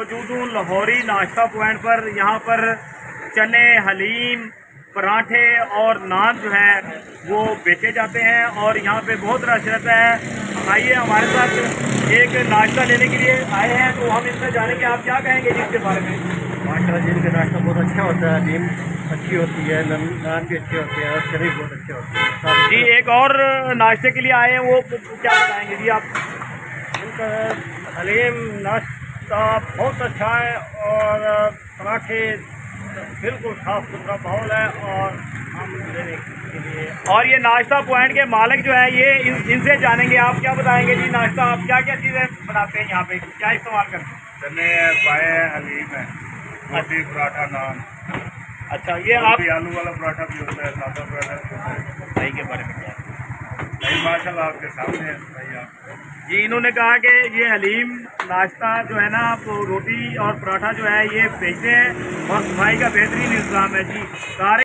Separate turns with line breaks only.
موجود ہوں لاہوری ناشتہ پوائنٹ پر. یہاں پر چنے، حلیم، پراٹھے اور نان جو ہے وہ بیچے جاتے ہیں اور یہاں پہ بہت رش رہتا ہے. آئیے ہمارے ساتھ ایک ناشتہ لینے کے لیے آئے ہیں تو ہم ان سے جانیں کہ آپ کیا کہیں گے جس کے بارے میں.
ماشاء اللہ جن کا ناشتہ بہت اچھا ہوتا ہے، حلیم اچھی ہوتی ہے، نان بھی اچھے ہوتے ہیں اور چنے بھی بہت اچھے ہوتے ہیں.
جی ایک اور ناشتے کے لیے آئے ہیں، وہ کیا بتائیں گے جی آپ؟
ان کا حلیم ناشتہ بہت اچھا ہے اور پراٹھے بالکل صاف ستھرا ماحول ہے اور ہم لینے کے لیے.
اور یہ ناشتہ پوائنٹ کے مالک جو ہے یہ ان سے جانیں گے. آپ کیا بتائیں گے جی؟ ناشتہ آپ کیا کیا چیزیں بناتے ہیں یہاں پہ، کیا استعمال کرتے ہیں؟
چنے ہے، پائے ہے، حلیم ہے، روٹی، پراٹھا، نان.
اچھا یہ آپ
آلو والا پراٹھا بھی ہوتا ہے، سادہ پراٹھا بھی ہوتا ہے.
بھائی کے بارے میں کیا؟
ماشاء اللہ آپ کے سامنے ہے بھائی. آپ
جی انہوں نے کہا کہ یہ حلیم ناشتہ جو ہے نا، آپ روٹی اور پراٹھا جو ہے یہ بیچتے ہیں اور صفائی کا بہترین انتظام ہے. جی سارے